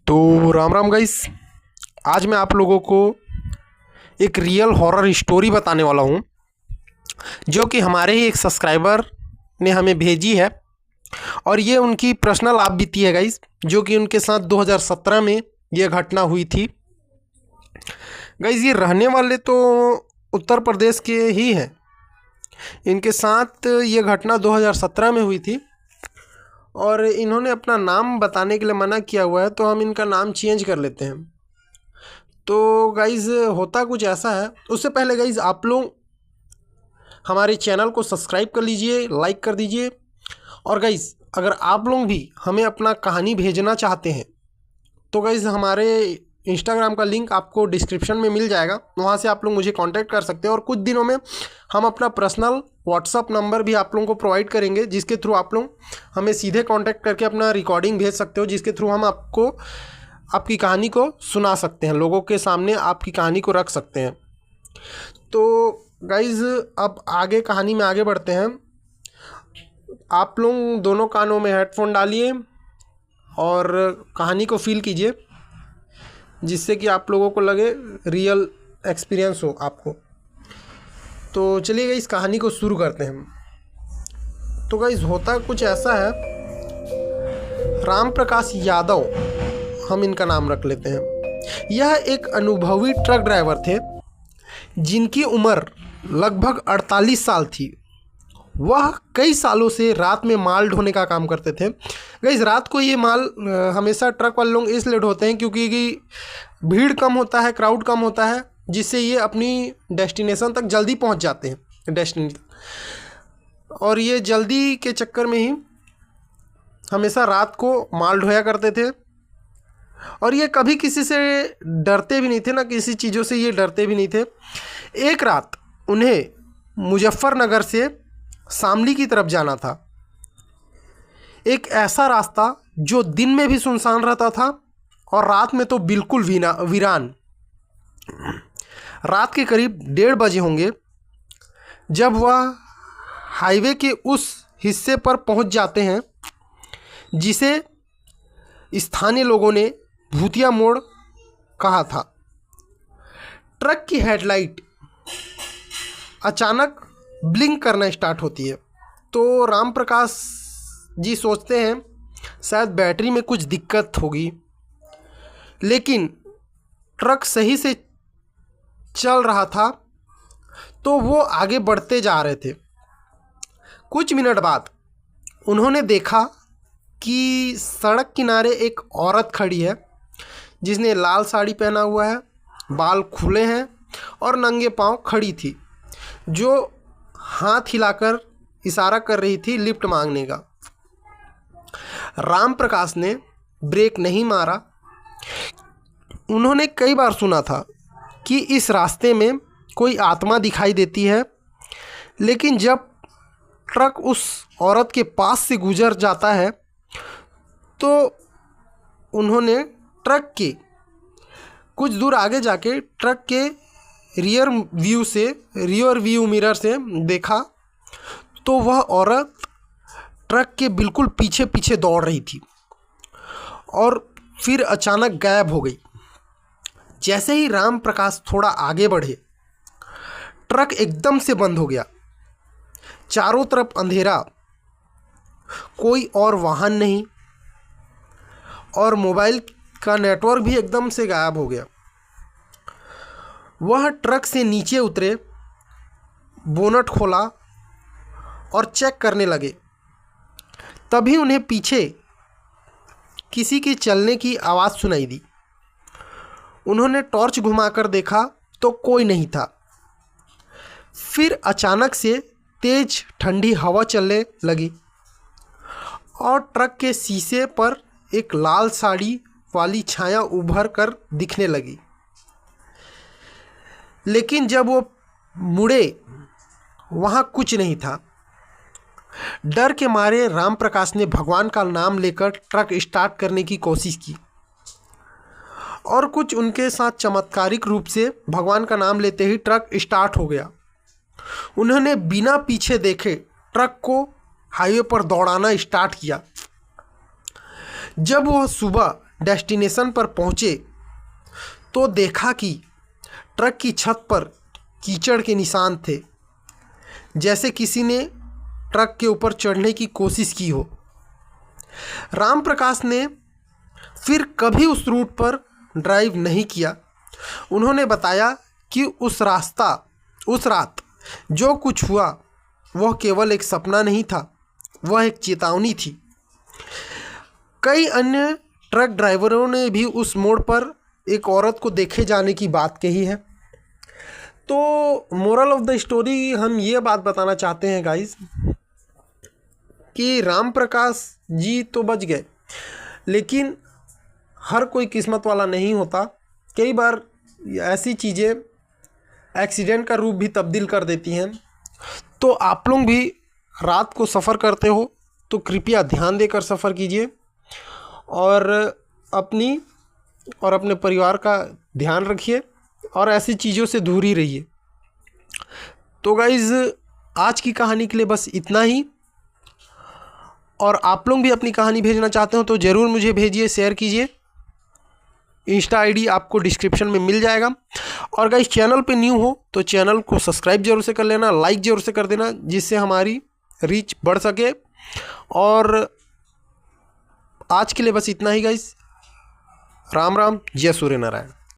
तो राम राम गाइस। आज मैं आप लोगों को एक रियल हॉरर स्टोरी बताने वाला हूँ जो कि हमारे ही एक सब्सक्राइबर ने हमें भेजी है। और ये उनकी पर्सनल आप बीती है गाइस, जो कि उनके साथ 2017 में ये घटना हुई थी। गाइस ये रहने वाले तो उत्तर प्रदेश के ही हैं। इनके साथ ये घटना 2017 में हुई थी और इन्होंने अपना नाम बताने के लिए मना किया हुआ है, तो हम इनका नाम चेंज कर लेते हैं। तो गाइज़ होता कुछ ऐसा है। उससे पहले गाइज़ आप लोग हमारे चैनल को सब्सक्राइब कर लीजिए, लाइक कर दीजिए। और गाइज़ अगर आप लोग भी हमें अपना कहानी भेजना चाहते हैं तो गाइज़ हमारे इंस्टाग्राम का लिंक आपको डिस्क्रिप्शन में मिल जाएगा, वहाँ से आप लोग मुझे कांटेक्ट कर सकते हैं। और कुछ दिनों में हम अपना पर्सनल व्हाट्सअप नंबर भी आप लोगों को प्रोवाइड करेंगे, जिसके थ्रू आप लोग हमें सीधे कांटेक्ट करके अपना रिकॉर्डिंग भेज सकते हो, जिसके थ्रू हम आपको आपकी कहानी को सुना सकते हैं, लोगों के सामने आपकी कहानी को रख सकते हैं। तो गाइज़ अब आगे कहानी में आगे बढ़ते हैं। आप लोग दोनों कानों में हेडफोन डालिए और कहानी को फील कीजिए, जिससे कि आप लोगों को लगे रियल एक्सपीरियंस हो आपको। तो चलिए गाइस कहानी को शुरू करते हैं। तो गाइस होता कुछ ऐसा है। राम प्रकाश यादव, हम इनका नाम रख लेते हैं। यह एक अनुभवी ट्रक ड्राइवर थे जिनकी उम्र लगभग 48 साल थी। वह कई सालों से रात में माल ढोने का काम करते थे। गाइस रात को ये माल हमेशा ट्रक वाले लोग इसलिए ढोते हैं क्योंकि भीड़ कम होता है, क्राउड कम होता है, जिससे ये अपनी डेस्टिनेशन तक जल्दी पहुंच जाते हैं डेस्टिनेशन। और ये जल्दी के चक्कर में ही हमेशा रात को माल ढोया करते थे। और ये कभी किसी से डरते भी नहीं थे, ना किसी चीज़ों से ये डरते भी नहीं थे। एक रात उन्हें मुजफ्फरनगर से शामली की तरफ जाना था। एक ऐसा रास्ता जो दिन में भी सुनसान रहता था और रात में तो बिल्कुल वीरान। रात के करीब 1:30 बजे होंगे जब वह हाईवे के उस हिस्से पर पहुंच जाते हैं जिसे स्थानीय लोगों ने भूतिया मोड़ कहा था। ट्रक की हेडलाइट अचानक ब्लिंक करना स्टार्ट होती है। तो राम प्रकाश जी सोचते हैं शायद बैटरी में कुछ दिक्कत होगी, लेकिन ट्रक सही से चल रहा था तो वो आगे बढ़ते जा रहे थे। कुछ मिनट बाद उन्होंने देखा कि सड़क किनारे एक औरत खड़ी है जिसने लाल साड़ी पहना हुआ है, बाल खुले हैं और नंगे पांव खड़ी थी, जो हाथ हिलाकर इशारा कर रही थी लिफ्ट मांगने का। राम प्रकाश ने ब्रेक नहीं मारा। उन्होंने कई बार सुना था कि इस रास्ते में कोई आत्मा दिखाई देती है, लेकिन जब ट्रक उस औरत के पास से गुजर जाता है तो उन्होंने ट्रक के कुछ दूर आगे जाके ट्रक के रियर व्यू मिरर से देखा तो वह औरत ट्रक के बिल्कुल पीछे पीछे दौड़ रही थी और फिर अचानक गायब हो गई। जैसे ही राम प्रकाश थोड़ा आगे बढ़े, ट्रक एकदम से बंद हो गया। चारों तरफ अंधेरा, कोई और वाहन नहीं और मोबाइल का नेटवर्क भी एकदम से गायब हो गया। वह ट्रक से नीचे उतरे, बोनट खोला और चेक करने लगे। तभी उन्हें पीछे किसी की चलने की आवाज़ सुनाई दी। उन्होंने टॉर्च घुमाकर देखा तो कोई नहीं था। फिर अचानक से तेज ठंडी हवा चलने लगी और ट्रक के शीशे पर एक लाल साड़ी वाली छाया उभर कर दिखने लगी। लेकिन जब वो मुड़े वहाँ कुछ नहीं था। डर के मारे राम प्रकाश ने भगवान का नाम लेकर ट्रक स्टार्ट करने की कोशिश की और कुछ उनके साथ चमत्कारिक रूप से भगवान का नाम लेते ही ट्रक स्टार्ट हो गया। उन्होंने बिना पीछे देखे ट्रक को हाईवे पर दौड़ाना स्टार्ट किया। जब वह सुबह डेस्टिनेशन पर पहुँचे तो देखा कि ट्रक की छत पर कीचड़ के निशान थे, जैसे किसी ने ट्रक के ऊपर चढ़ने की कोशिश की हो। राम प्रकाश ने फिर कभी उस रूट पर ड्राइव नहीं किया। उन्होंने बताया कि उस रात जो कुछ हुआ वह केवल एक सपना नहीं था, वह एक चेतावनी थी। कई अन्य ट्रक ड्राइवरों ने भी उस मोड़ पर एक औरत को देखे जाने की बात कही है। तो मोरल ऑफ द स्टोरी हम ये बात बताना चाहते हैं गाइस कि राम प्रकाश जी तो बच गए, लेकिन हर कोई किस्मत वाला नहीं होता। कई बार ऐसी चीज़ें एक्सीडेंट का रूप भी तब्दील कर देती हैं। तो आप लोग भी रात को सफ़र करते हो तो कृपया ध्यान देकर सफ़र कीजिए और अपनी और अपने परिवार का ध्यान रखिए और ऐसी चीज़ों से दूर ही रहिए। तो गाइज़ आज की कहानी के लिए बस इतना ही। और आप लोग भी अपनी कहानी भेजना चाहते हो तो ज़रूर मुझे भेजिए, शेयर कीजिए। इंस्टा आईडी आपको डिस्क्रिप्शन में मिल जाएगा। और गाइस चैनल पे न्यू हो तो चैनल को सब्सक्राइब जरूर से कर लेना, लाइक जरूर से कर देना, जिससे हमारी रीच बढ़ सके। और आज के लिए बस इतना ही गाइस। राम राम, जय सूर्य नारायण।